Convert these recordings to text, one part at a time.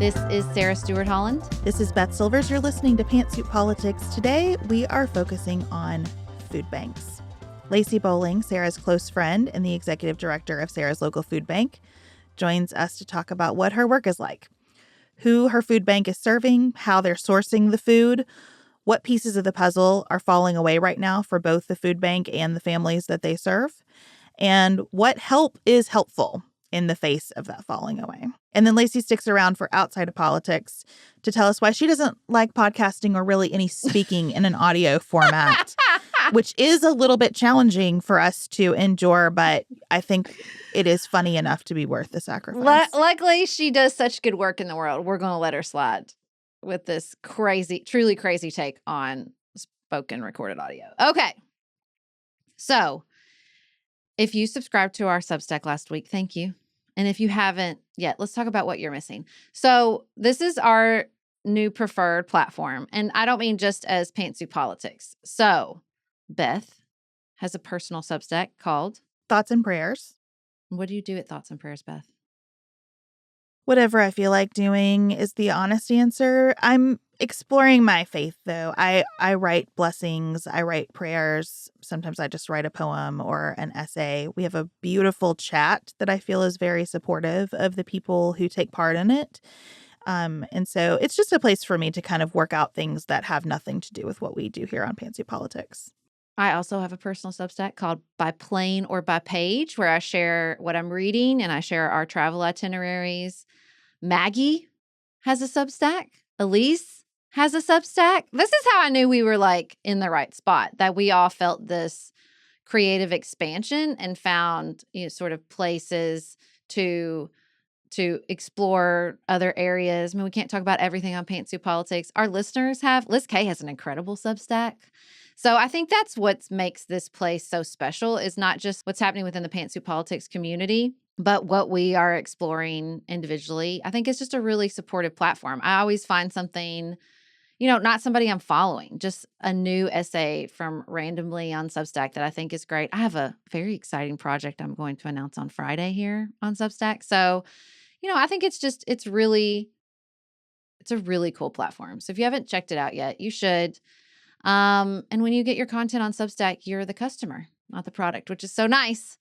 This is Sarah Stewart Holland. This is Beth Silvers. You're listening to Pantsuit Politics. Today, we are focusing on food banks. Lacy Boling, Sarah's close friend and the executive director of Sarah's local food bank, joins us to talk about what her work is like, who her food bank is serving, how they're sourcing the food, what pieces of the puzzle are falling away right now for both the food bank and the families that they serve, and what help is helpful in the face of that falling away. And then Lacy sticks around for Outside of Politics to tell us why she doesn't like podcasting or really any speaking in an audio format, which is a little bit challenging for us to endure, but I think it is funny enough to be worth the sacrifice. Luckily, she does such good work in the world. We're going to let her slide with this crazy, truly crazy take on spoken recorded audio. Okay. So if you subscribed to our Substack last week, thank you. And if you haven't yet, let's talk about what you're missing. So this is our new preferred platform. And I don't mean just as Pantsuit Politics. So Beth has a personal Substack called Thoughts and Prayers. What do you do at Thoughts and Prayers, Beth? Whatever I feel like doing is the honest answer. I'm exploring my faith, though. I write blessings. I write prayers. Sometimes I just write a poem or an essay. We have a beautiful chat that I feel is very supportive of the people who take part in it. And so it's just a place for me to kind of work out things that have nothing to do with what we do here on Pantsuit Politics. I also have a personal Substack called By Plane or By Page, where I share what I'm reading and I share our travel itineraries. Maggie has a Substack. Elise has a Substack. This is how I knew we were like in the right spot, that we all felt this creative expansion and found, sort of places to explore other areas. I mean, we can't talk about everything on Pantsuit Politics. Our listeners have. Liz Kay has an incredible Substack. So I think that's what makes this place so special, is not just what's happening within the Pantsuit Politics community, but what we are exploring individually. I think it's just a really supportive platform. I always find something, not somebody I'm following, just a new essay from randomly on Substack that I think is great. I have a very exciting project I'm going to announce on Friday here on Substack. So, I think it's a really cool platform. So if you haven't checked it out yet, you should. And when you get your content on Substack, you're the customer, not the product, which is so nice.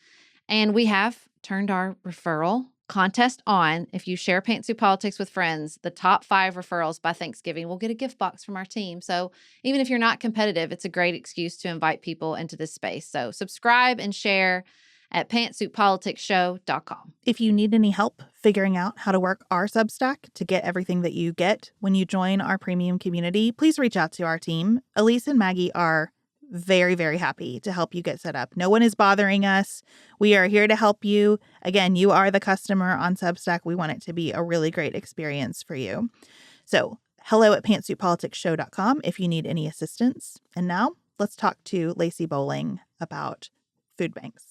And we have turned our referral contest on. If you share Pantsuit Politics with friends, the top 5 referrals by Thanksgiving will get a gift box from our team. So even if you're not competitive, it's a great excuse to invite people into this space. So subscribe and share at pantsuitpoliticsshow.com. If you need any help figuring out how to work our Substack to get everything that you get when you join our premium community, please reach out to our team. Elise and Maggie are very, very happy to help you get set up. No one is bothering us. We are here to help you. Again, you are the customer on Substack. We want it to be a really great experience for you. So hello at pantsuitpoliticsshow.com if you need any assistance. And now let's talk to Lacy Boling about food banks.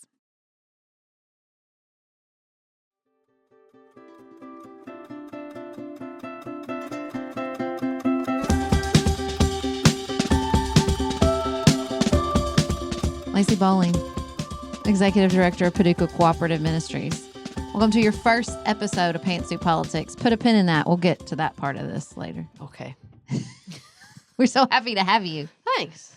Lacy Boling, Executive Director of Paducah Cooperative Ministries. Welcome to your first episode of Pantsuit Politics. Put a pin in that. We'll get to that part of this later. Okay. We're so happy to have you. Thanks.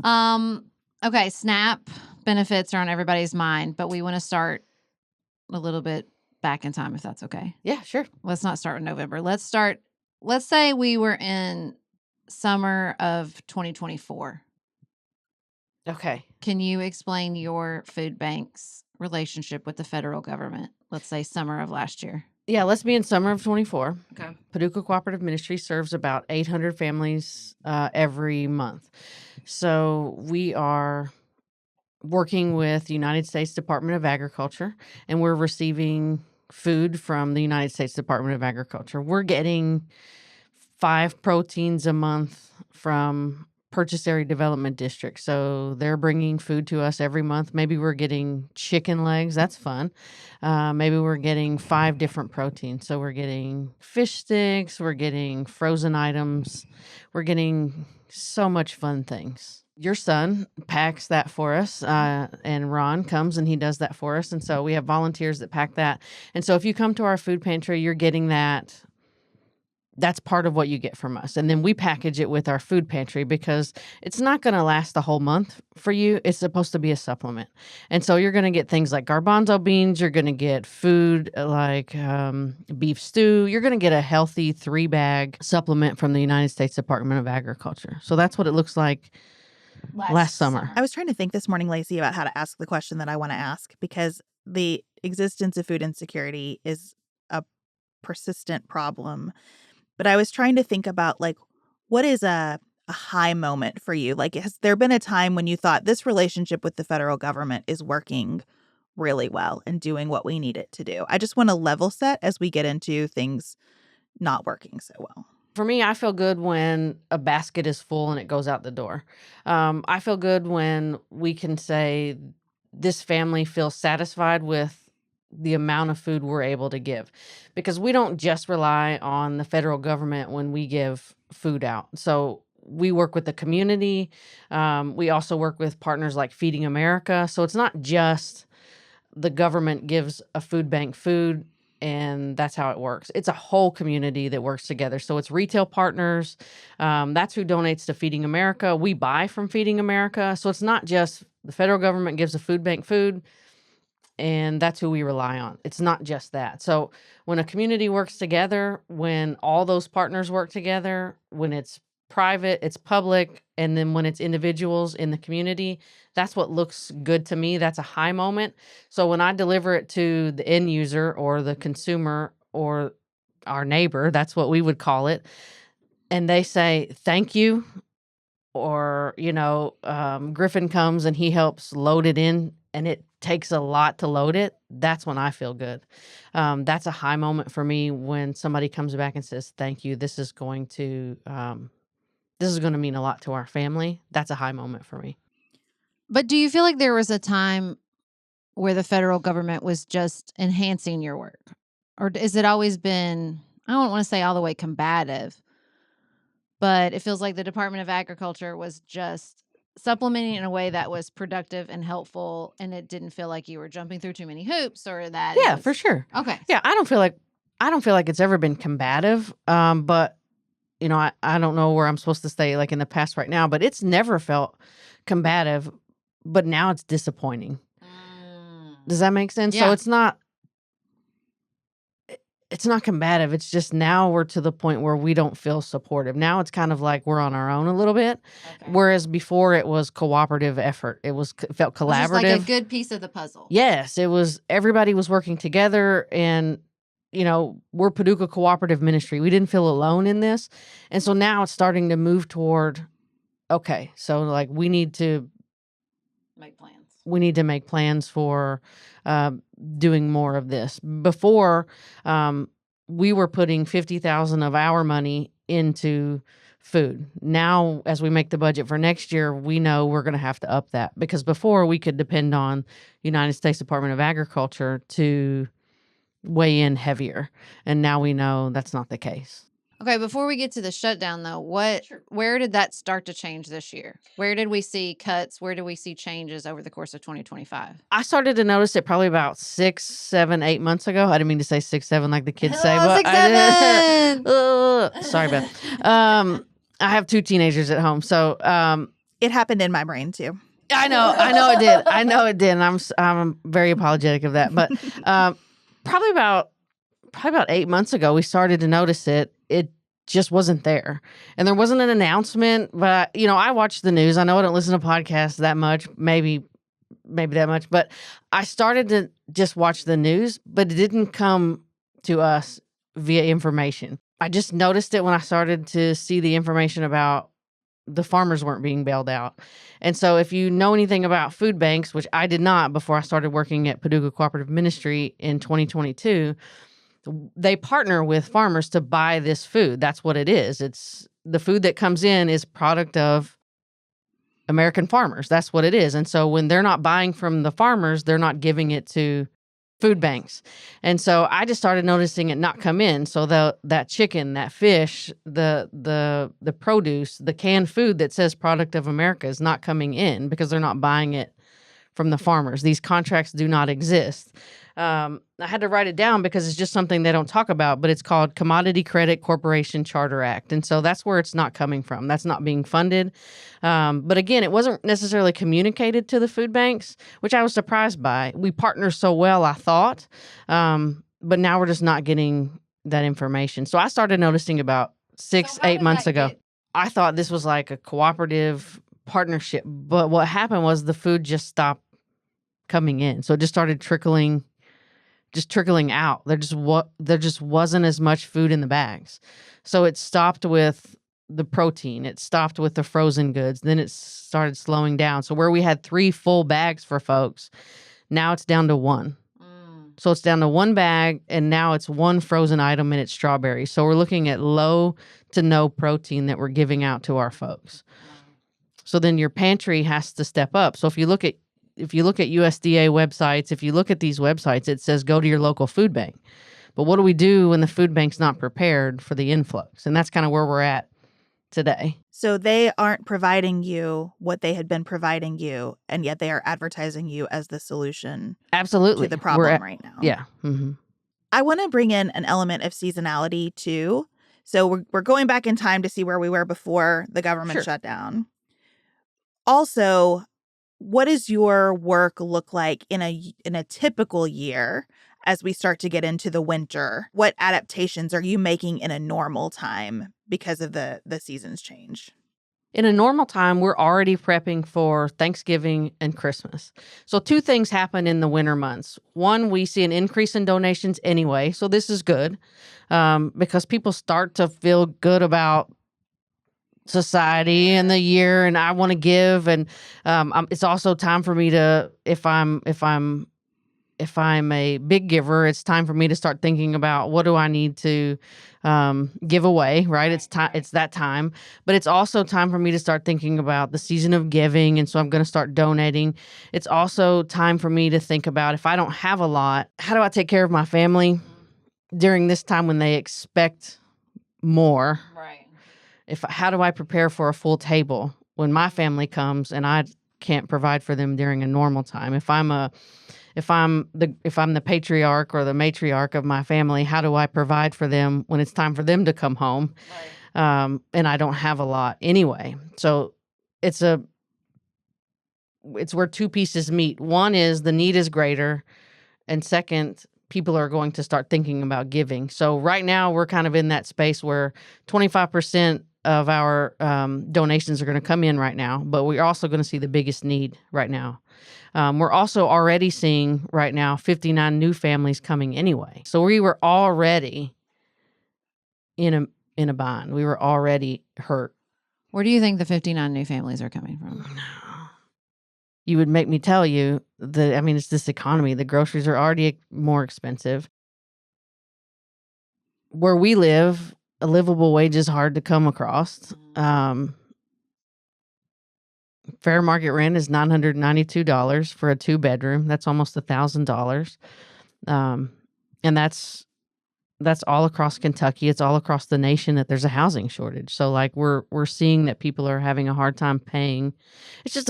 Okay, SNAP benefits are on everybody's mind, but we want to start a little bit back in time, if that's okay. Yeah, sure. Let's not start in November. Let's say we were in summer of 2024. Okay. Can you explain your food bank's relationship with the federal government? Let's say summer of last year. Yeah, let's be in summer of 24. Okay. Paducah Cooperative Ministry serves about 800 families every month. So we are working with the United States Department of Agriculture, and we're receiving food from the United States Department of Agriculture. We're getting 5 proteins a month from Purchase Area Development District. So they're bringing food to us every month. Maybe we're getting chicken legs. That's fun. Maybe we're getting 5 different proteins. So we're getting fish sticks. We're getting frozen items. We're getting so much fun things. Your son packs that for us, and Ron comes and he does that for us. And so we have volunteers that pack that. And so if you come to our food pantry, you're getting that. That's part of what you get from us. And then we package it with our food pantry because it's not going to last the whole month for you. It's supposed to be a supplement. And so you're going to get things like garbanzo beans. You're going to get food like beef stew. You're going to get a healthy 3-bag supplement from the United States Department of Agriculture. So that's what it looks like last summer. I was trying to think this morning, Lacy, about how to ask the question that I want to ask, because the existence of food insecurity is a persistent problem. But I was trying to think about, like, what is a high moment for you? Like, has there been a time when you thought this relationship with the federal government is working really well and doing what we need it to do? I just want to level set as we get into things not working so well. For me, I feel good when a basket is full and it goes out the door. I feel good when we can say this family feels satisfied with the amount of food we're able to give, because we don't just rely on the federal government when we give food out. So we work with the community. We also work with partners like Feeding America. So it's not just the government gives a food bank food and that's how it works. It's a whole community that works together. So it's retail partners. That's who donates to Feeding America. We buy from Feeding America. So it's not just the federal government gives a food bank food and that's who we rely on. It's not just that. So when a community works together, when all those partners work together, when it's private, it's public, and then when it's individuals in the community, that's what looks good to me. That's a high moment. So when I deliver it to the end user or the consumer or our neighbor, that's what we would call it, and they say, thank you, or, Griffin comes and he helps load it in, and it takes a lot to load it, that's when I feel good. That's a high moment for me when somebody comes back and says, thank you, this is going to mean a lot to our family. That's a high moment for me. But do you feel like there was a time where the federal government was just enhancing your work? Or has it always been, I don't want to say all the way combative, but it feels like the Department of Agriculture was just supplementing in a way that was productive and helpful, and it didn't feel like you were jumping through too many hoops, or that Yeah, for sure. Okay. Yeah, I don't feel like it's ever been combative. But I don't know where I'm supposed to stay like in the past right now, but it's never felt combative, but now it's disappointing. Does that make sense? Yeah. So it's not combative. It's just now we're to the point where we don't feel supportive. Now it's kind of like we're on our own a little bit. Okay. Whereas before it was cooperative effort. It felt collaborative. It was like a good piece of the puzzle. Yes, it was. Everybody was working together, and we're Paducah Cooperative Ministry. We didn't feel alone in this. And so now it's starting to move toward, okay, so like we need to make plans. We need to make plans for doing more of this. Before, we were putting $50,000 of our money into food. Now, as we make the budget for next year, we know we're going to have to up that, because before we could depend on United States Department of Agriculture to weigh in heavier. And now we know that's not the case. Okay, before we get to the shutdown, though, where did that start to change this year? Where did we see cuts? Where did we see changes over the course of 2025? I started to notice it probably about 6, 7, 8 months ago. I didn't mean to say 6, 7 like the kids say. But 6, 7! Sorry, Beth. I have 2 teenagers at home, so it happened in my brain too. I know it did. And I'm very apologetic of that. But probably about 8 months ago, we started to notice it. It just wasn't there. And there wasn't an announcement, but I watch the news. I know I don't listen to podcasts that much, maybe that much, but I started to just watch the news, but it didn't come to us via information. I just noticed it when I started to see the information about the farmers weren't being bailed out. And so if you know anything about food banks, which I did not before I started working at Paducah Cooperative Ministry in 2022, they partner with farmers to buy this food. That's what it is. It's the food that comes in is product of American farmers. That's what it is. And so when they're not buying from the farmers, they're not giving it to food banks. And so I just started noticing it not come in. So that chicken, that fish, the produce, the canned food that says product of America is not coming in because they're not buying it from the farmers. These contracts do not exist. I had to write it down because it's just something they don't talk about, but it's called Commodity Credit Corporation Charter Act. And so that's where it's not coming from. That's not being funded. But again, it wasn't necessarily communicated to the food banks, which I was surprised by. We partner so well, I thought, but now we're just not getting that information. So I started noticing about 8 months ago. I thought this was like a cooperative partnership, but what happened was the food just stopped coming in. So it just started trickling out. There just wasn't as much food in the bags. So it stopped with the protein. It stopped with the frozen goods. Then it started slowing down. So where we had 3 full bags for folks, now it's down to 1. So it's down to 1 bag, and now it's 1 frozen item, and it's strawberries. So we're looking at low to no protein that we're giving out to our folks. So then your pantry has to step up. So if you look at USDA websites, if you look at these websites, it says go to your local food bank. But what do we do when the food bank's not prepared for the influx? And that's kind of where we're at today. So they aren't providing you what they had been providing you, and yet they are advertising you as the solution Absolutely. to the problem right now. Yeah. Mm-hmm. I want to bring in an element of seasonality too. So we're going back in time to see where we were before the government shut down. Also, what does your work look like in a typical year as we start to get into the winter? What adaptations are you making in a normal time because of the seasons change? In a normal time, we're already prepping for Thanksgiving and Christmas. So 2 things happen in the winter months. One, we see an increase in donations anyway. So this is good because people start to feel good about society and the year, and I want to give. And it's also time for me to, if I'm a big giver, it's time for me to start thinking about what do I need to give away, right? It's that time. But it's also time for me to start thinking about the season of giving, and so I'm going to start donating. It's also time for me to think about, if I don't have a lot, how do I take care of my family during this time when they expect more? Right. How do I prepare for a full table when my family comes and I can't provide for them during a normal time? If I'm the patriarch or the matriarch of my family, how do I provide for them when it's time for them to come home? Right. And I don't have a lot anyway. So it's where 2 pieces meet. One is the need is greater, and second, people are going to start thinking about giving. So right now we're kind of in that space where 25% of our donations are going to come in right now, but we're also going to see the biggest need right now. We're also already seeing right now 59 new families coming anyway. So we were already in a bind. We were already hurt. Where do you think the 59 new families are coming from? You would make me tell you it's this economy. The groceries are already more expensive. Where we live, a livable wage is hard to come across. Fair market rent is $992 for a 2-bedroom. That's almost $1,000. And that's all across Kentucky. It's all across the nation that there's a housing shortage. So like we're seeing that people are having a hard time paying. It's just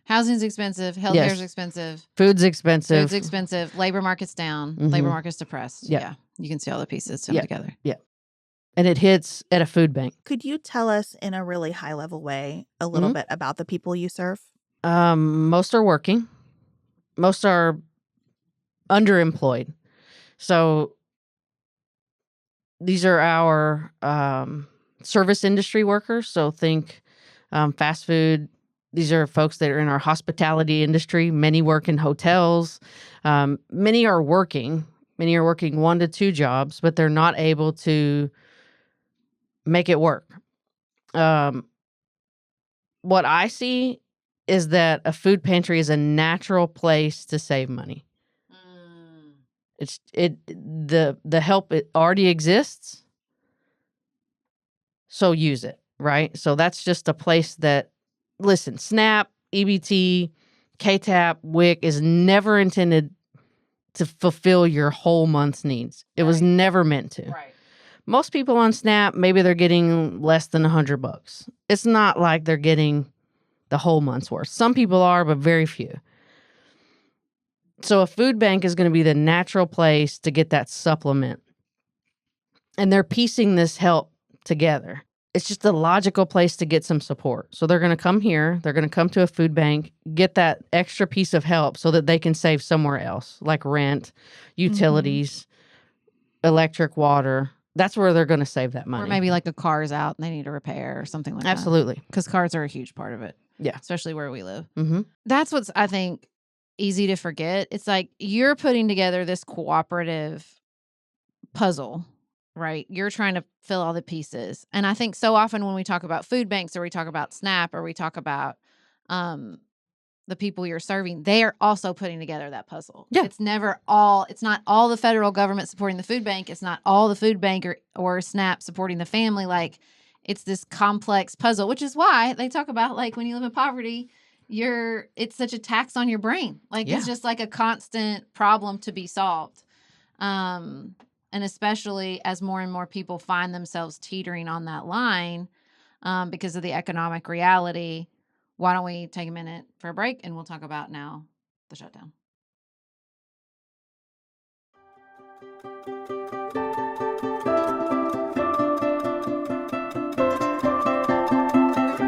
housing's expensive, healthcare's expensive, food's expensive, labor market's down, labor market's depressed. Yeah. You can see all the pieces come together. Yeah. And it hits at a food bank. Could you tell us in a really high level way a little bit about the people you serve? Most are working. Most are underemployed. So these are our service industry workers. So think fast food. These are folks that are in our hospitality industry. Many work in hotels. Many are working 1 to 2 jobs, but they're not able to make it work. What I see is that a food pantry is a natural place to save money. The help, it already exists, so use it, right? So that's just a place that, listen, SNAP, EBT, KTAP, WIC is never intended to fulfill your whole month's needs. It was never meant to. Right. Most people on SNAP, maybe they're getting less than $100. It's not like they're getting the whole month's worth. Some people are, but very few. So a food bank is going to be the natural place to get that supplement. And they're piecing this help together. It's just a logical place to get some support. So they're going to come here. They're going to come to a food bank, get that extra piece of help so that they can save somewhere else, like rent, utilities, electric, water. That's where they're going to save that money. Or maybe like a car's out and they need a repair or something like that. Absolutely. Because cars are a huge part of it. Yeah. Especially where we live. Mm-hmm. That's what's, I think, easy to forget. It's like you're putting together this cooperative puzzle, right? You're trying to fill all the pieces. And I think so often when we talk about food banks or we talk about SNAP or we talk about the people you're serving, they are also putting together that puzzle. Yeah. It's not all the federal government supporting the food bank. It's not all the food bank or SNAP supporting the family. Like, it's this complex puzzle, which is why they talk about, like, when you live in poverty, it's such a tax on your brain. Like, it's just like a constant problem to be solved. And especially as more and more people find themselves teetering on that line because of the economic reality. Why don't we take a minute for a break and we'll talk about now the shutdown.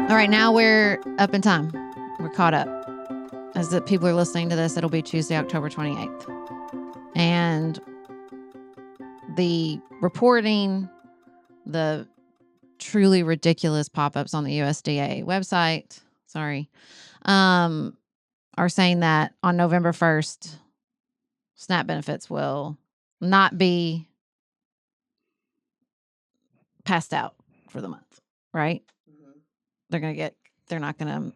All right, now we're up in time. We're caught up. As the people are listening to this, it'll be Tuesday, October 28th. And the reporting, the truly ridiculous pop-ups on the USDA website, are saying that on November 1st, SNAP benefits will not be passed out for the month, right? They're not going to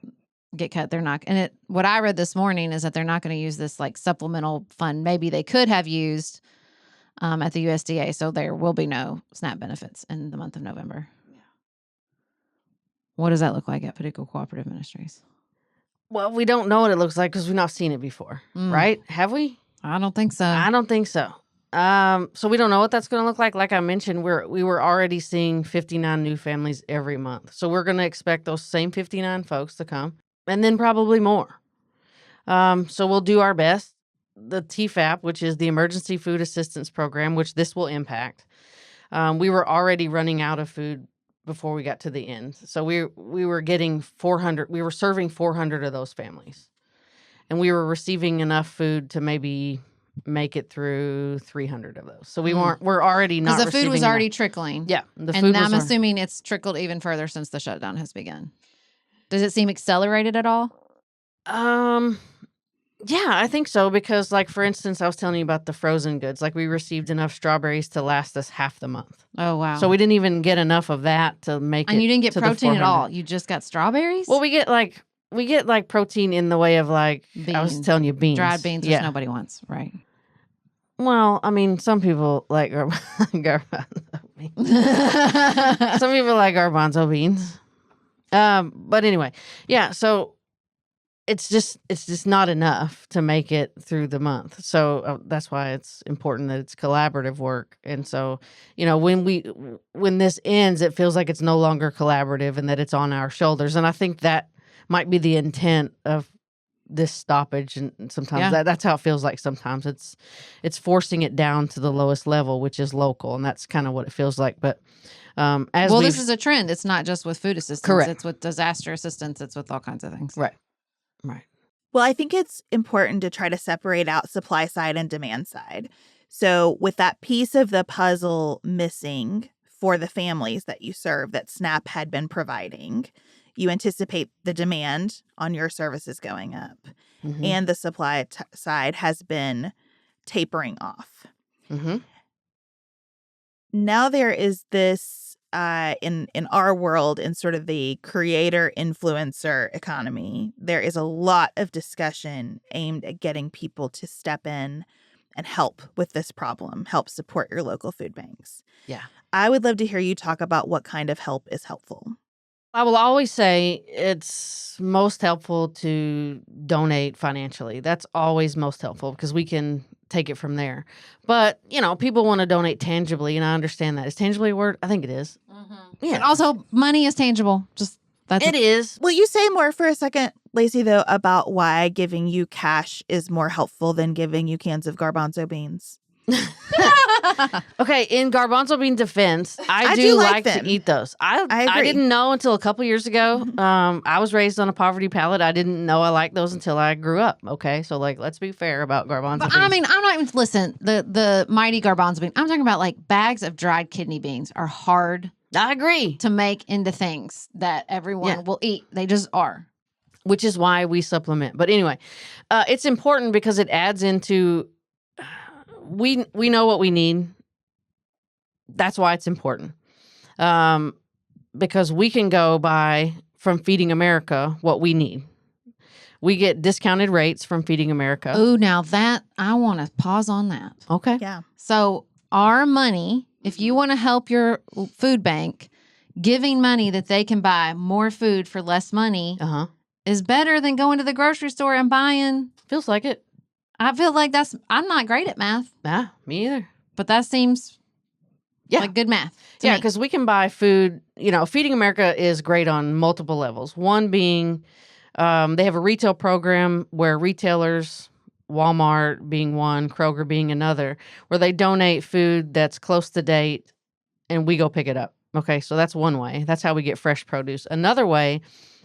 get cut. What I read this morning is that they're not going to use this like supplemental fund. Maybe they could have used at the USDA. So there will be no SNAP benefits in the month of November. Yeah. What does that look like at Paducah Cooperative Ministries? Well, we don't know what it looks like because we've not seen it before, right? Have we? I don't think so. I don't think so. So we don't know what that's going to look like. Like I mentioned, we were already seeing 59 new families every month. So we're going to expect those same 59 folks to come and then probably more. So we'll do our best. The TFAP, which is the Emergency Food Assistance Program, which this will impact. We were already running out of food before we got to the end. So we were getting 400. We were serving 400 of those families. And we were receiving enough food to maybe make it through 300 of those. So we're already not receiving because the food was already enough. trickling. Yeah. And I'm assuming it's trickled even further since the shutdown has begun. Does it seem accelerated at all? Yeah, I think so because, like, for instance, I was telling you about the frozen goods. Like, we received enough strawberries to last us half the month. Oh, wow. So we didn't even get enough of that to make it. And you didn't get to protein the at all. You just got strawberries? Well, we get protein in the way of like beans. I was telling you beans. Dried beans, which nobody wants, right? Well, I mean, some people like garbanzo beans. Some people like garbanzo beans. But anyway, yeah, so it's just not enough to make it through the month. So that's why it's important that it's collaborative work. And so, when this ends, it feels like it's no longer collaborative and that it's on our shoulders. And I think that might be the intent of this stoppage. And sometimes that's how it feels like. Sometimes it's forcing it down to the lowest level, which is local. And that's kind of what it feels like. But this is a trend. It's not just with food assistance. Correct. It's with disaster assistance. It's with all kinds of things. Right. Well, I think it's important to try to separate out supply side and demand side. So with that piece of the puzzle missing for the families that you serve that SNAP had been providing, you anticipate the demand on your services going up. Mm-hmm. And the supply side has been tapering off. Mm-hmm. Now there is this in our world, in sort of the creator influencer economy, there is a lot of discussion aimed at getting people to step in and help with this problem, help support your local food banks. Yeah. I would love to hear you talk about what kind of help is helpful. I will always say it's most helpful to donate financially. That's always most helpful because we can take it from there. But, people want to donate tangibly, and I understand that. Is tangibly a word? I think it is. Yeah. And also, money is tangible. It is. Will you say more for a second, Lacy, though, about why giving you cash is more helpful than giving you cans of garbanzo beans? Okay, in garbanzo bean defense, I do like them. to eat those. I I agree. didn't know until a couple years ago. I was raised on a poverty palate. I didn't know I liked those until I grew up. Okay, so let's be fair about garbanzo But beans. I mean, I'm not even listen. The mighty garbanzo bean. I'm talking about like bags of dried kidney beans are hard I agree. to make into things that everyone will eat. They just are. Which is why we supplement. But anyway, it's important because it adds into. We know what we need. That's why it's important. Because we can go buy from Feeding America what we need. We get discounted rates from Feeding America. Oh, now that I want to pause on that. Okay. Yeah. So our money, if you want to help your food bank, giving money that they can buy more food for less money is better than going to the grocery store and buying. Feels like it. I feel like I'm not great at math. Me either. But that seems like good math. Yeah, because we can buy food. Feeding America is great on multiple levels. One being they have a retail program where retailers, Walmart being one, Kroger being another, where they donate food that's close to date and we go pick it up. Okay, so that's one way. That's how we get fresh produce. Another way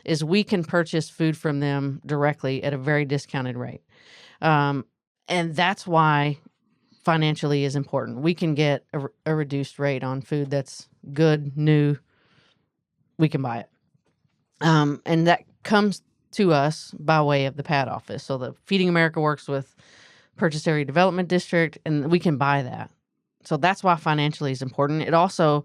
is we can purchase food from them directly at a very discounted rate. And that's why financially is important. We can get a reduced rate on food that's good, new. We can buy it. And that comes to us by way of the PAD office. So the Feeding America works with Purchase Area Development District, and we can buy that. So that's why financially is important. It also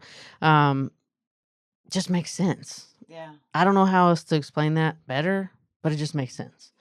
just makes sense. Yeah. I don't know how else to explain that better, but it just makes sense.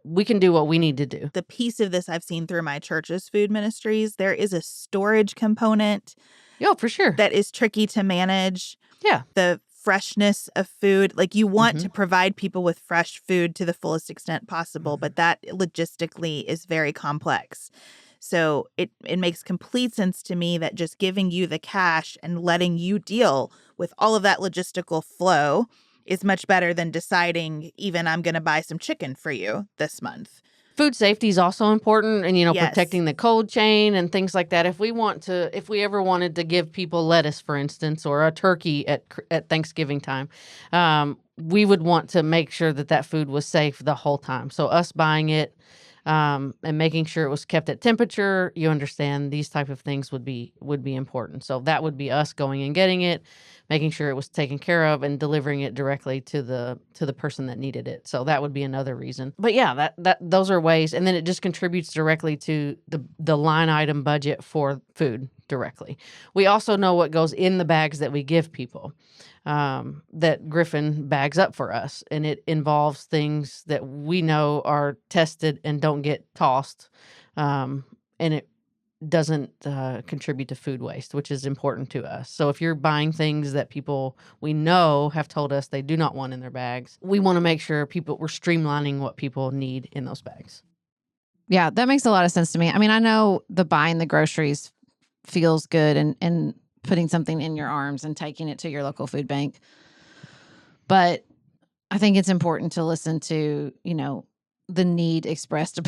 We can do what we need to do. The piece of this I've seen through my church's food ministries, there is a storage component. Yeah, for sure. That is tricky to manage. Yeah. The freshness of food. Like you want to provide people with fresh food to the fullest extent possible, but that logistically is very complex. So it makes complete sense to me that just giving you the cash and letting you deal with all of that logistical flow is much better than deciding even I'm going to buy some chicken for you this month. Food safety is also important, and Yes. protecting the cold chain and things like that. If we ever wanted to give people lettuce, for instance, or a turkey at Thanksgiving time, we would want to make sure that food was safe the whole time. So us buying it and making sure it was kept at temperature, you understand, these type of things would be important. So that would be us going and getting it, making sure it was taken care of, and delivering it directly to the person that needed it. So that would be another reason. But yeah, that those are ways, and then it just contributes directly to the line item budget for food directly. We also know what goes in the bags that we give people. That Griffin bags up for us, and it involves things that we know are tested and don't get tossed, and it doesn't contribite to food waste, which is important to us. So if you're buying things that people we know have told us they do not want in their bags, we want to make sure we're streamlining what people need in those bags. Yeah, that makes a lot of sense to me. I mean, I know the buying the groceries feels good and putting something in your arms and taking it to your local food bank. But I think it's important to listen to, the need expressed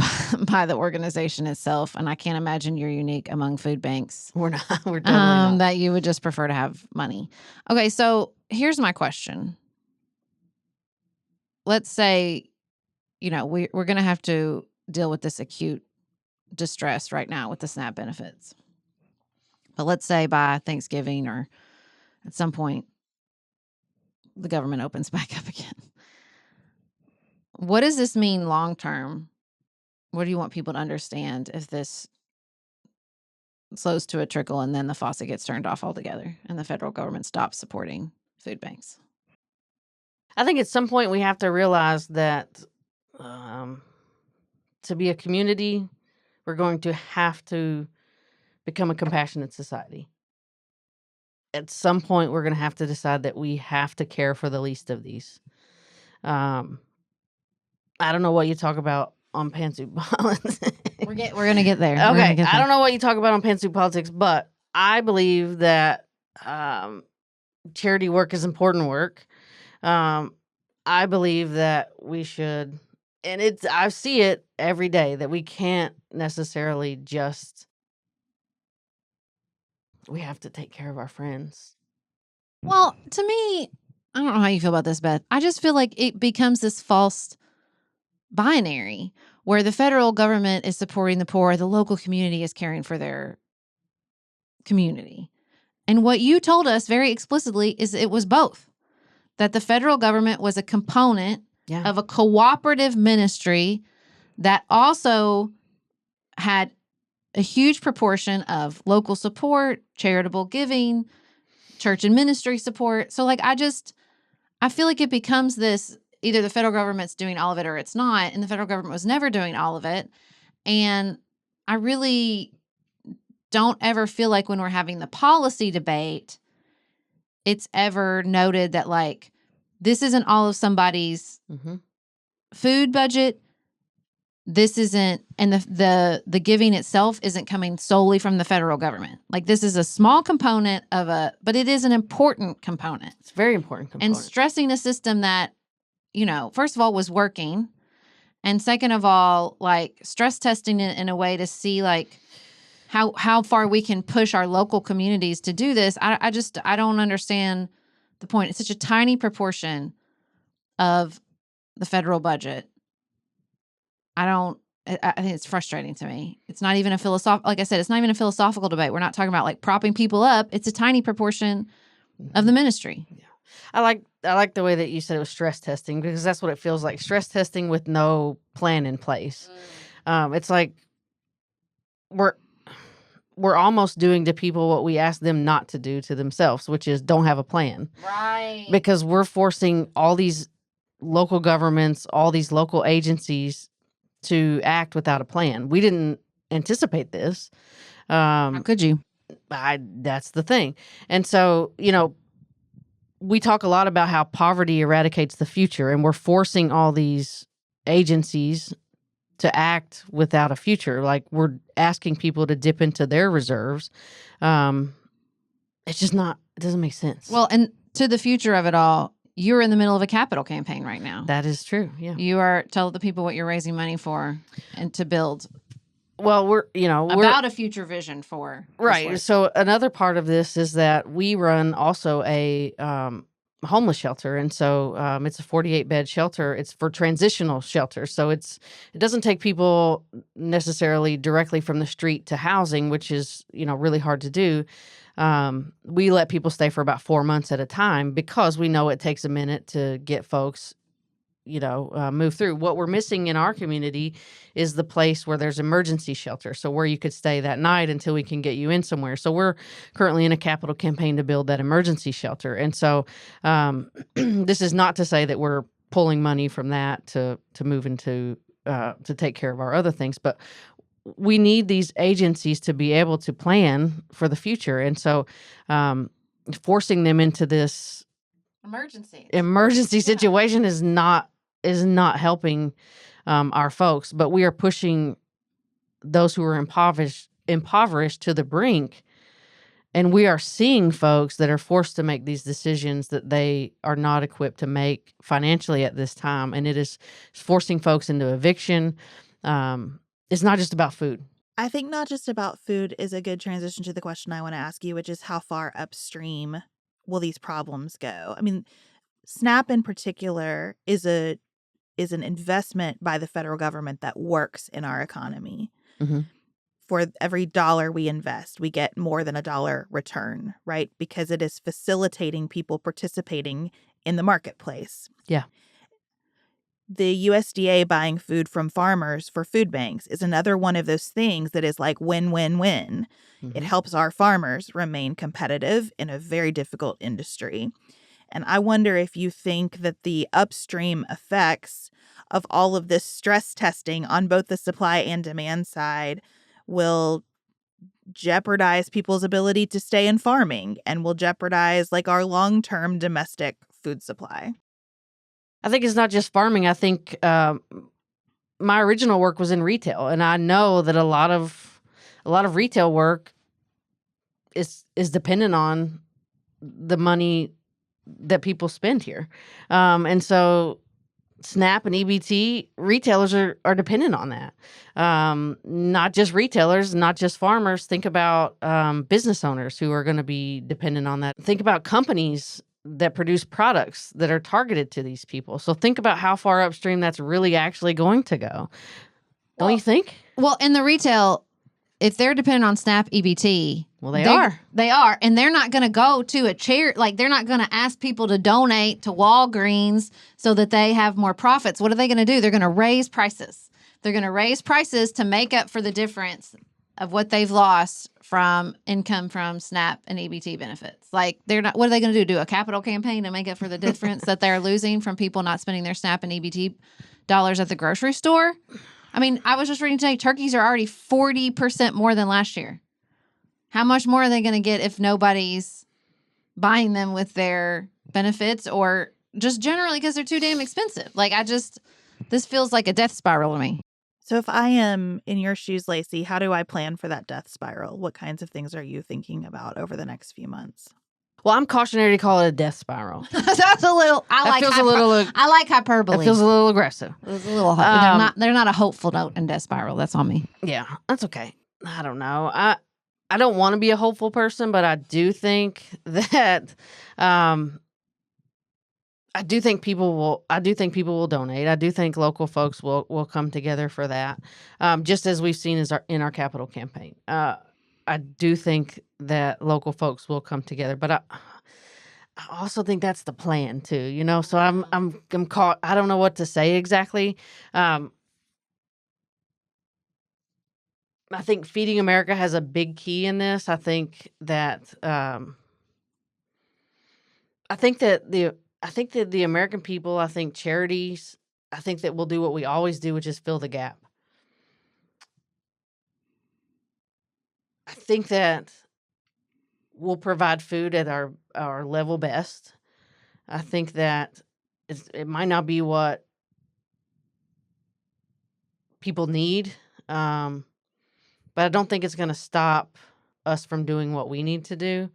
by the organization itself. And I can't imagine you're unique among food banks. We're not. We're totally not. That you would just prefer to have money. Okay, so here's my question. Let's say, we're going to have to deal with this acute distress right now with the SNAP benefits. But let's say by Thanksgiving or at some point, the government opens back up again. What does this mean long term? What do you want people to understand if this slows to a trickle and then the faucet gets turned off altogether and the federal government stops supporting food banks? I think at some point we have to realize that to be a community, we're going to have to become a compassionate society. At some point, we're going to have to decide that we have to care for the least of these. I don't know what you talk about on Pantsuit We're going to get there. We're Okay, gonna get I there. don't know what you talk about on Pantsuit Politics, but I believe that charity work is important work. I believe that we should, and I see it every day, that we can't necessarily just, we have to take care of our friends. Well, to me, I don't know how you feel about this, Beth. I just feel like it becomes this false binary where the federal government is supporting the poor, the local community is caring for their community. And what you told us very explicitly is it was both. That the federal government was a component of a cooperative ministry that also had a huge proportion of local support, charitable giving, church and ministry support. So, like, I feel like it becomes this, either the federal government's doing all of it or it's not, and the federal government was never doing all of it. And I really don't ever feel like when we're having the policy debate, it's ever noted that, like, this isn't all of somebody's food budget. This isn't, and the giving itself isn't coming solely from the federal government. Like, this is a small component but it is an important component. It's a very important component. And stressing a system that, first of all, was working. And second of all, like, stress testing it in a way to see, like, how far we can push our local communities to do this. I don't understand the point. It's such a tiny proportion of the federal budget. I think it's frustrating to me. It's not even like I said, it's not even a philosophical debate. We're not talking about, like, propping people up. It's a tiny proportion of the ministry. Yeah. I like the way that you said it was stress testing, because that's what it feels like. Stress testing with no plan in place. It's like we're almost doing to people what we ask them not to do to themselves, which is don't have a plan. Right. Because we're forcing all these local governments, all these local agencies to act without a plan. We didn't anticipate this. How could you? That's the thing. And so, we talk a lot about how poverty eradicates the future, and we're forcing all these agencies to act without a future. Like, we're asking people to dip into their reserves. It's just not, it doesn't make sense. Well, and to the future of it all, you're in the middle of a capital campaign right now. That is true. Yeah. You are, tell the people what you're raising money for and to build. Well, we're about a future vision for. Right. So another part of this is that we run also a homeless shelter. And so it's a 48-bed shelter. It's for transitional shelter. So it doesn't take people necessarily directly from the street to housing, which is, really hard to do. We let people stay for about 4 months at a time because we know it takes a minute to get folks, move through. What we're missing in our community is the place where there's emergency shelter. So where you could stay that night until we can get you in somewhere. So we're currently in a capital campaign to build that emergency shelter. And so this is not to say that we're pulling money from that to move into to take care of our other things, but we need these agencies to be able to plan for the future. And so forcing them into this emergency situation is not helping our folks, but we are pushing those who are impoverished to the brink. And we are seeing folks that are forced to make these decisions that they are not equipped to make financially at this time. And it is forcing folks into eviction. It's not just about food. I think not just about food is a good transition to the question I want to ask you, which is how far upstream will these problems go? I mean, SNAP in particular is an investment by the federal government that works in our economy. Mm-hmm. For every dollar we invest, we get more than $1 return, right? Because it is facilitating people participating in the marketplace. Yeah. The USDA buying food from farmers for food banks is another one of those things that is like win-win-win. Mm-hmm. It helps our farmers remain competitive in a very difficult industry. And I wonder if you think that the upstream effects of all of this stress testing on both the supply and demand side will jeopardize people's ability to stay in farming and will jeopardize, like, our long-term domestic food supply. I think it's not just farming. I think my original work was in retail, and I know that a lot of retail work is dependent on the money that people spend here. And so SNAP and EBT, retailers are dependent on that. Not just retailers, not just farmers. Think about business owners who are going to be dependent on that. Think about companies that produce products that are targeted to these people. So think about how far upstream that's really actually going to go. Don't you think? Well, in the retail, if they're dependent on SNAP EBT, well, they are. They are. And they're not going to go to a charity. Like, they're not going to ask people to donate to Walgreens so that they have more profits. What are they going to do? They're going to raise prices. They're going to raise prices to make up for the difference of what they've lost from income from SNAP and EBT benefits. Like, they're not. What are they going to do? Do a capital campaign to make up for the difference that they're losing from people not spending their SNAP and EBT dollars at the grocery store? I mean, I was just reading today, turkeys are already 40% more than last year. How much more are they going to get if nobody's buying them with their benefits, or just generally because they're too damn expensive? Like, this feels like a death spiral to me. So if I am in your shoes, Lacy, how do I plan for that death spiral? What kinds of things are you thinking about over the next few months? Well, I'm cautionary to call it a death spiral. That's a little. I like hyperbole. It feels a little aggressive. It was a little. They're not a hopeful note in death spiral. That's on me. Yeah, that's okay. I don't know. I don't want to be a hopeful person, but I do think that I do think people will donate. I do think local folks will come together for that. Just as we've seen in our capital campaign. I do think that local folks will come together, but I also think that's the plan too, you know? So I'm caught. I don't know what to say exactly. I think Feeding America has a big key in this. I think that the American people, I think charities, I think that we'll do what we always do, which is fill the gap. I think that we'll provide food at our level best. I think that it might not be what people need, but I don't think it's going to stop us from doing what we need to do.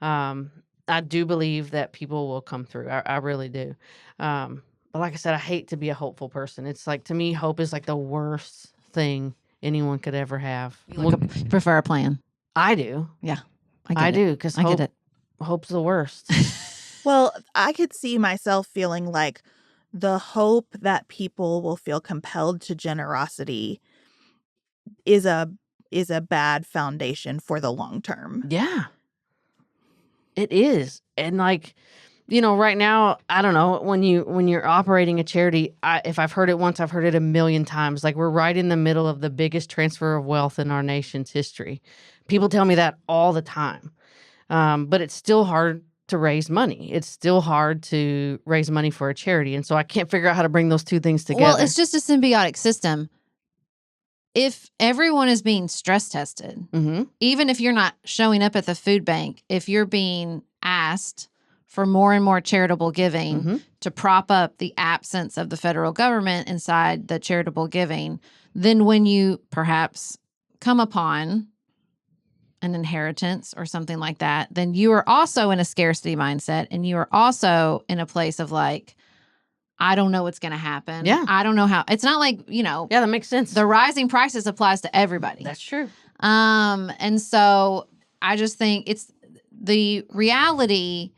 I do believe that people will come through. I really do. But like I said, I hate to be a hopeful person. It's like, to me, hope is like the worst thing anyone could ever have. You prefer a plan? I do. Yeah, I do, because hope's the worst. Well, I could see myself feeling like the hope that people will feel compelled to generosity is a bad foundation for the long term. Yeah, it is. And like, you know, right now, I don't know, when you're operating a charity, if I've heard it once, I've heard it a million times. Like, we're right in the middle of the biggest transfer of wealth in our nation's history. People tell me that all the time. But it's still hard to raise money. It's still hard to raise money for a charity. And so I can't figure out how to bring those two things together. Well, it's just a symbiotic system. If everyone is being stress tested, even if you're not showing up at the food bank, if you're being asked for more and more charitable giving to prop up the absence of the federal government inside the charitable giving, then when you perhaps come upon an inheritance or something like that, then you are also in a scarcity mindset, and you are also in a place of like, I don't know what's going to happen. Yeah. I don't know how. It's not like, you know. Yeah, that makes sense. The rising prices applies to everybody. That's true. And so I just think it's the reality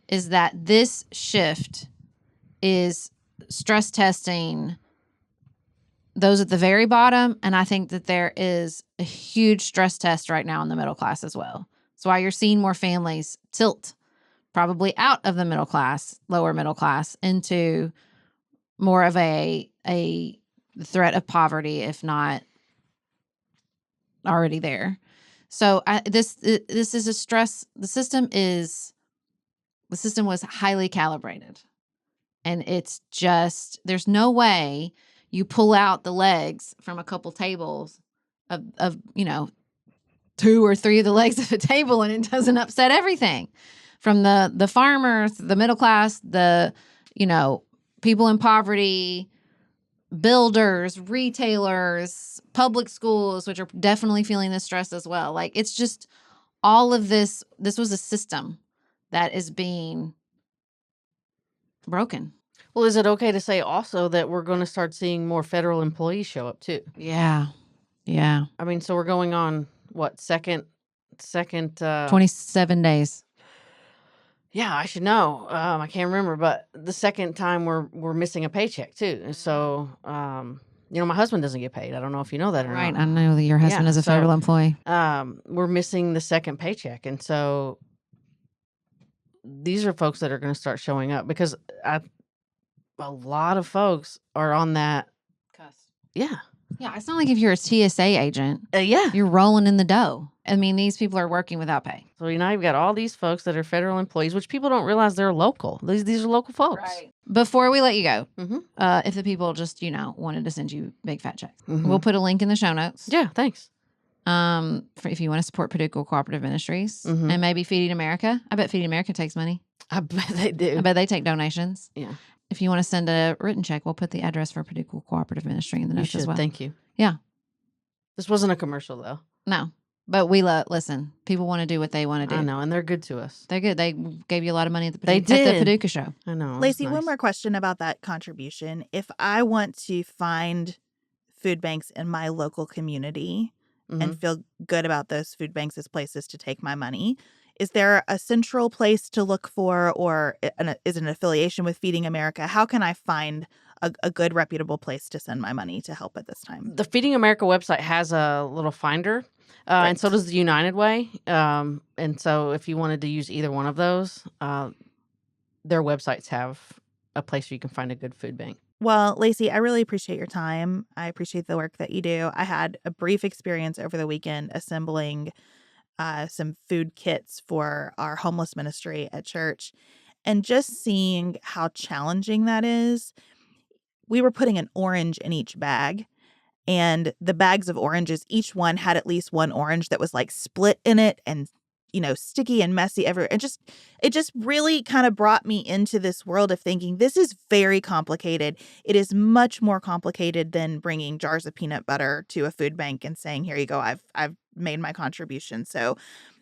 is that this shift is stress testing those at the very bottom. And I think that there is a huge stress test right now in the middle class as well. That's why you're seeing more families tilt probably out of the middle class, lower middle class, into more of a threat of poverty, if not already there. So this is a stress. The system was highly calibrated, and it's just, there's no way you pull out the legs from a couple tables of you know, 2 or 3 of the legs of a table, and it doesn't upset everything, from the farmers, the middle class, the, you know, people in poverty, builders, retailers, public schools, which are definitely feeling the stress as well. Like, it's just all of this. This was a system that is being broken. Well, is it okay to say also that we're going to start seeing more federal employees show up too? Yeah. Yeah. I mean, so we're going on what, second 27 days. Yeah, I should know. I can't remember, but the second time we're missing a paycheck too. And so, my husband doesn't get paid. I don't know if you know that or Right. not. I know that your husband is a so, federal employee. We're missing the second paycheck, and so these are folks that are going to start showing up because a lot of folks are on that. Yeah. Yeah. It's not like if you're a TSA agent, Yeah. you're rolling in the dough. I mean, these people are working without pay. So you've got all these folks that are federal employees, which people don't realize they're local. These are local folks. Right. Before we let you go, Mhm. if the people just, wanted to send you big fat checks, Mhm. we'll put a link in the show notes. Yeah, thanks. If you want to support Paducah Cooperative Ministries and maybe Feeding America. I bet Feeding America takes money. I bet they do. I bet they take donations. Yeah. If you want to send a written check, we'll put the address for Paducah Cooperative Ministry in the You notes should. as well. Thank you. Yeah. This wasn't a commercial though. No, but we listen. People want to do what they want to do. I know, and they're good to us. They're good. They gave you a lot of money at the They at the did. Paducah show. I know. Lacy, it's one nice. more question about that contribution. If I want to find food banks in my local community and feel good about those food banks as places to take my money, is there a central place to look for, or is it an affiliation with Feeding America? How can I find a good, reputable place to send my money to help at this time? The Feeding America website has a little finder, and so does the United Way. And so if you wanted to use either one of those, their websites have a place where you can find a good food bank. Well, Lacy, I really appreciate your time. I appreciate the work that you do. I had a brief experience over the weekend assembling some food kits for our homeless ministry at church, and just seeing how challenging that is. We were putting an orange in each bag, and the bags of oranges, each one had at least one orange that was like split in it and, sticky and messy everywhere. It just really kind of brought me into this world of thinking this is very complicated. It is much more complicated than bringing jars of peanut butter to a food bank and saying, here you go, I've made my contribution. So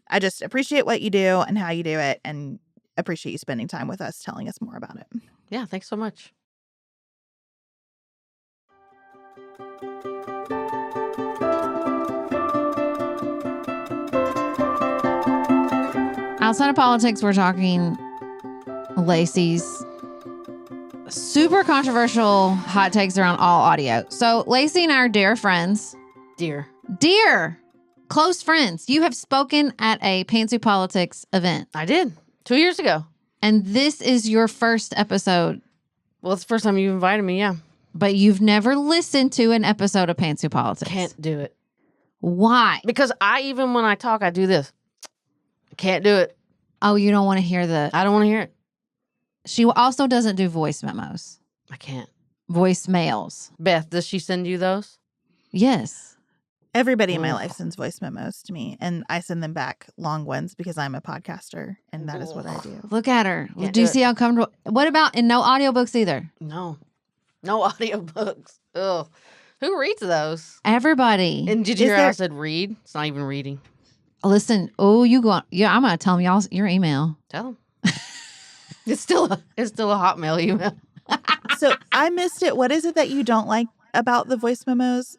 I just appreciate what you do and how you do it, and appreciate you spending time with us telling us more about it. Yeah, thanks so much. Outside of politics, we're talking Lacy's super controversial hot takes around all audio. So Lacy and I are dear friends. Dear. Close friends. You have spoken at a Pantsuit Politics event. I did 2 years ago. And this is your first episode. Well, it's the first time you've invited me, yeah. But you've never listened to an episode of Pantsuit Politics. Can't do it. Why? Because even when I talk, I do this. I can't do it. Oh, you don't want to hear I don't want to hear it. She also doesn't do voice memos. I can't. Voicemails. Beth, does she send you those? Yes. Everybody in my life sends voice memos to me, and I send them back long ones because I'm a podcaster, and that is what I do. Look at her. Can't Do you do see how comfortable? What about, and no audiobooks either? No audiobooks. Ugh. Who reads those? Everybody. And did you Is hear how I there- said read? It's not even reading. Listen, you go on. Yeah, I'm going to tell them y'all your email. Tell them. It's still a Hotmail email. So I missed it. What is it that you don't like about the voice memos?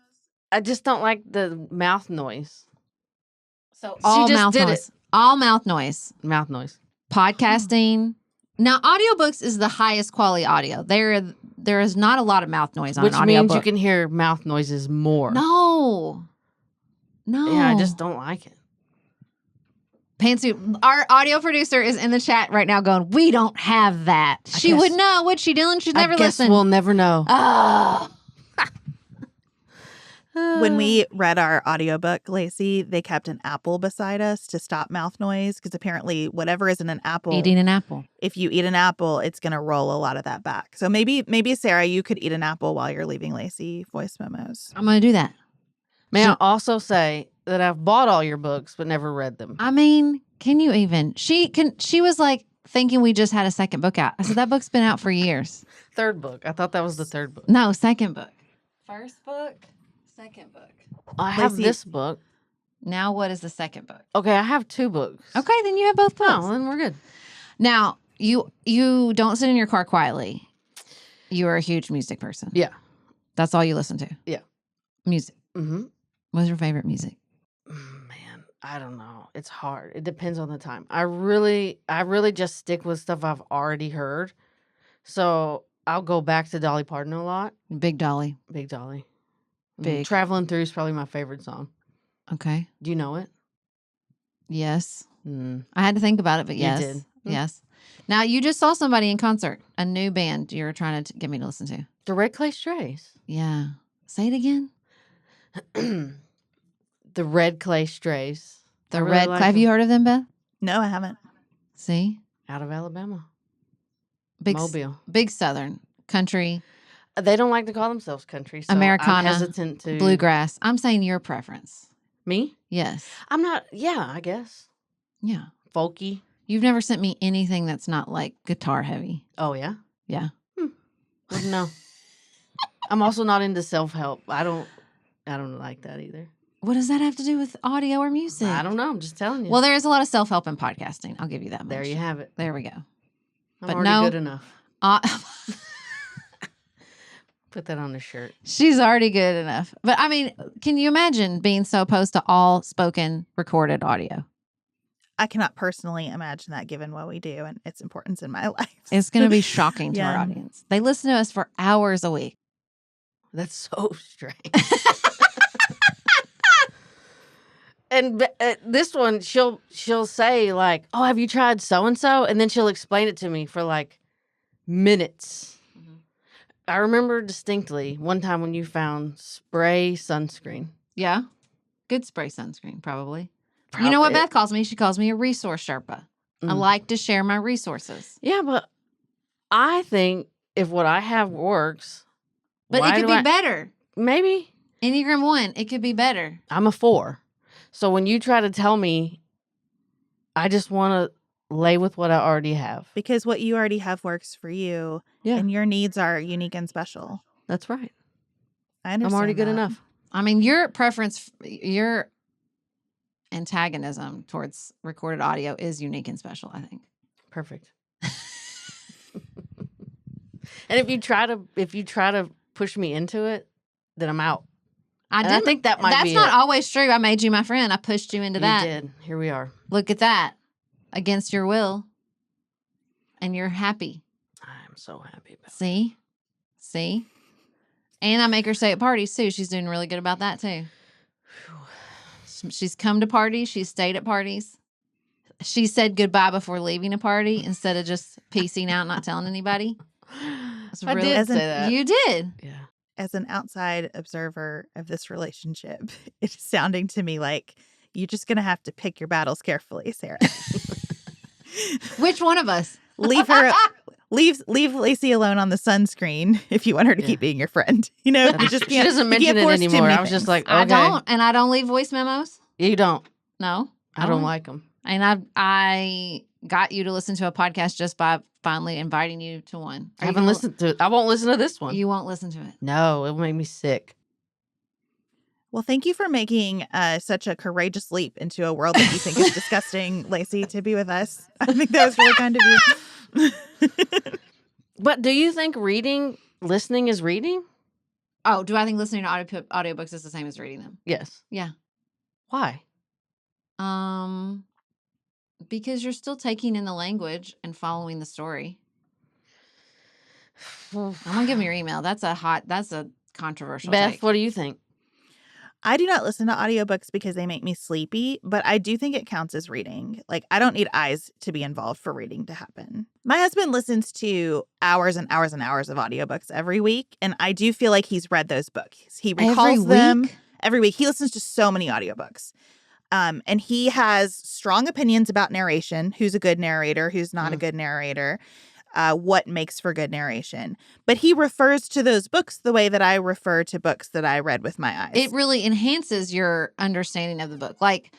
I just don't like the mouth noise. So She all just mouth did noise. All mouth noise. Mouth noise. Podcasting. Now, audiobooks is the highest quality audio. There is not a lot of mouth noise on Which an means audiobook. you can hear mouth noises more. No. Yeah, I just don't like it. Pantsuit, our audio producer is in the chat right now going, we don't have that. She would know. What's she doing? She's never I guess listened. we'll never know. Oh. When we read our audiobook, Lacy, they kept an apple beside us to stop mouth noise, because apparently whatever is in an apple, Eating an apple. if you eat an apple, it's going to roll a lot of that back. So maybe Sarah, you could eat an apple while you're leaving Lacy voice memos. I'm going to do that. May I also say that I've bought all your books but never read them. I mean, can you even? She was like thinking we just had a second book out. I said, that book's been out for years. Third book. I thought that was the third book. No, second book. First book, second book. I have Lacy- this book. Now, what is the second book? Okay, I have 2 books. Okay, then you have both books. Oh, then we're good. Now, you don't sit in your car quietly. You are a huge music person. Yeah. That's all you listen to? Yeah. Music. Mm-hmm. What's your favorite music? Man, I don't know. It's hard. It depends on the time. I really just stick with stuff I've already heard. So I'll go back to Dolly Parton a lot. Big Dolly. Big Dolly. Big. Traveling Through is probably my favorite song. Okay. Do you know it? Yes. Mm. I had to think about it, but You yes. did. Yes. Now, you just saw somebody in concert, a new band you're trying to get me to listen to. The Red Clay Strays. Yeah. Say it again. The Red Clay Strays. The I really Red like Clay. Have them. you heard of them, Beth? No, I haven't. See? Out of Alabama. Big, Mobile. big Southern country, They don't like to call themselves country, so Americana, I'm hesitant to... bluegrass. I'm saying your preference. Me? Yes. I'm not... Yeah, I guess. Yeah. Folky. You've never sent me anything that's not like guitar heavy. Oh, yeah? Yeah. Wouldn't know. I'm also not into self-help. I don't like that either. What does that have to do with audio or music? I don't know. I'm just telling you. Well, there is a lot of self-help in podcasting. I'll give you that much. there you have it. There we go. I'm But already no- good enough. Uh, Put that on a shirt. she's already good enough. But I mean, can you imagine being so opposed to all spoken recorded audio? I cannot personally imagine that given what we do and its importance in my life. It's going to be shocking to our Yeah. audience. They listen to us for hours a week. That's so strange. And this one, she'll say like, "Oh, have you tried so and so?" And then she'll explain it to me for like minutes. Mhm. I remember distinctly one time when you found spray sunscreen. Yeah. Good spray sunscreen, probably. You know what Beth calls me? She calls me a resource Sherpa. I Mm. like to share my resources. Yeah, but I think if what I have works, But why it could do be I- better. Maybe Enneagram 1, it could be better. I'm a 4. So when you try to tell me, I just want to lay with what I already have. Because what you already have works for you, Yeah. and your needs are unique and special. That's right. I understand. I'm already good that. enough. I mean, your preference, your antagonism towards recorded audio is unique and special, I think. Perfect. And if you try to push me into it, then I'm out. I And didn't think that might That's be not it. always true. I made you my friend. I pushed you into You that. did. Here we are. Look at that. Against your will. And you're happy. I'm so happy about it. See? See? And I make her stay at parties too. She's doing really good about that too. She's come to parties. She's stayed at parties. She said goodbye before leaving a party instead of just piecing out, not telling anybody. It's I really- did As an- say that. You did. Yeah. As an outside observer of this relationship, it's sounding to me like you're just going to have to pick your battles carefully, Sarah. Which one of us? leave her, leave Lacy alone on the sunscreen if you want her to Yeah. keep being your friend. You know, you just She can't. doesn't you mention can't it force too anymore. many I was just things. like, okay. I don't leave voice memos. You don't. No. I don't like them. And I got you to listen to a podcast just by finally inviting you to one. I haven't listened to it. I won't listen to this one. You won't listen to it. No, it will make me sick. Well, thank you for making such a courageous leap into a world that you think is disgusting, Lacy, to be with us. I think that was really kind of you. But do you think listening is reading? Oh, do I think listening to audiobooks is the same as reading them? Yes. Yeah. Why? Because you're still taking in the language and following the story. I'm gonna give me your email. That's a controversial Beth, take. what do you think? I do not listen to audiobooks because they make me sleepy, but I do think it counts as reading. Like, I don't need eyes to be involved for reading to happen. My husband listens to hours and hours and hours of audiobooks every week, and I do feel like he's read those books. He recalls them every week. He listens to so many audiobooks. And he has strong opinions about narration, who's a good narrator, who's not a good narrator, what makes for good narration. But he refers to those books the way that I refer to books that I read with my eyes. It really enhances your understanding of the book. Like,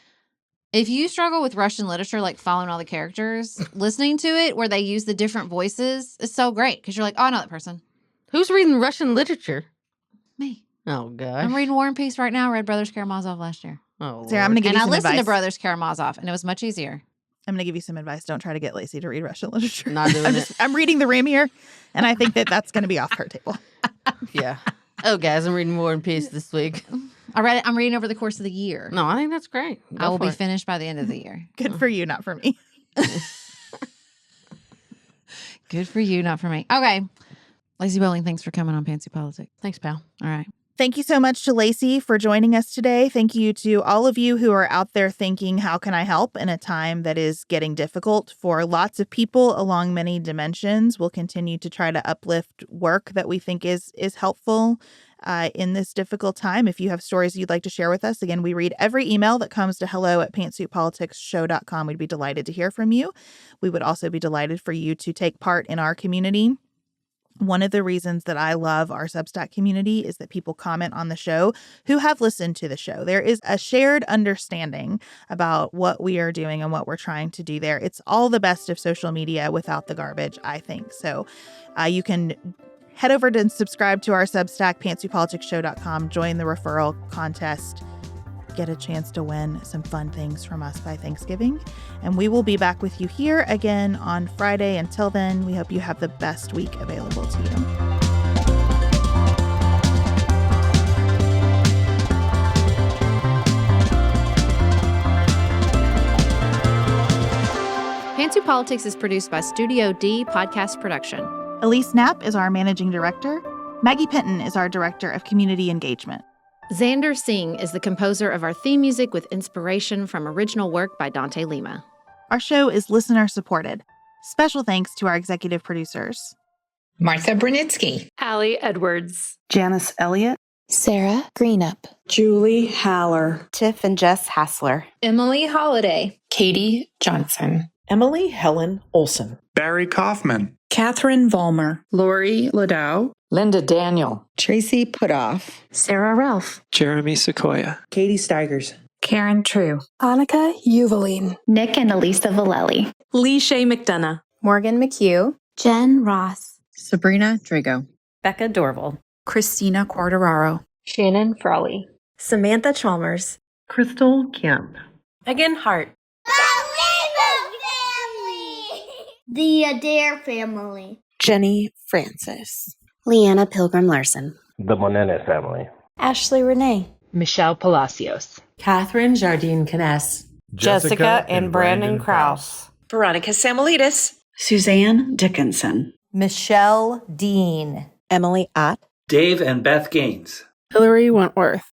if you struggle with Russian literature, like following all the characters, listening to it where they use the different voices is so great because you're like, oh, I know that person. Who's reading Russian literature? Me. Oh, gosh. I'm reading War and Peace right now. I read Brothers Karamazov last year. Oh, Sarah, I'm going to give And you I some listened advice. to Brothers Karamazov, and it was much easier. I'm going to give you some advice. Don't try to get Lacy to read Russian literature. Not doing I'm reading the Rim here, and I think that's going to be off her table. Yeah. Oh, guys, I'm reading War and Peace this week. I'm reading over the course of the year. No, I think that's great. I will be it. finished by the end of the year. Good for you, not for me. Good for you, not for me. Okay. Lacy Boling, thanks for coming on Pantsuit Politics. Thanks, pal. All right. Thank you so much to Lacy for joining us today. Thank you to all of you who are out there thinking, how can I help in a time that is getting difficult for lots of people along many dimensions. We'll continue to try to uplift work that we think is helpful in this difficult time. If you have stories you'd like to share with us, again, we read every email that comes to hello@pantsuitpoliticsshow.com. We'd be delighted to hear from you. We would also be delighted for you to take part in our community. One of the reasons that I love our Substack community is that people comment on the show who have listened to the show. There is a shared understanding about what we are doing and what we're trying to do there. It's all the best of social media without the garbage, I think. So you can head over to subscribe to our Substack, pantsuitpoliticsshow.com, join the referral contest, get a chance to win some fun things from us by Thanksgiving. And we will be back with you here again on Friday. Until then, we hope you have the best week available to you. Pantsuit Politics is produced by Studio D Podcast Production. Elise Knapp is our managing director. Maggie Penton is our director of community engagement. Xander Singh is the composer of our theme music with inspiration from original work by Dante Lima. Our show is listener supported. Special thanks to our executive producers: Martha Brunitsky, Allie Edwards, Janice Elliott, Sarah Greenup, Julie Haller, Tiff and Jess Hassler, Emily Holiday, Katie Johnson, Emily Helen Olson, Barry Kaufman, Catherine Vollmer, Lori Ladow, Linda Daniel, Tracy Putoff, Sarah Ralph, Jeremy Sequoia, Katie Steigers, Karen True, Annika Uvaline, Nick and Elisa Valelli, Lee Shea McDonough, Morgan McHugh, Jen Ross, Sabrina Drago, Becca Dorval, Christina Quartararo, Shannon Frawley, Samantha Chalmers, Crystal Kemp, Megan Hart, The Adair family. Jenny Francis, Leanna Pilgrim Larson, The Monene family, Ashley Renee, Michelle Palacios, Catherine Jardine Kness, Jessica and Brandon Krause, Veronica Samolitis, Suzanne Dickinson, Michelle Dean, Emily Ott, Dave and Beth Gaines, Hillary Wentworth,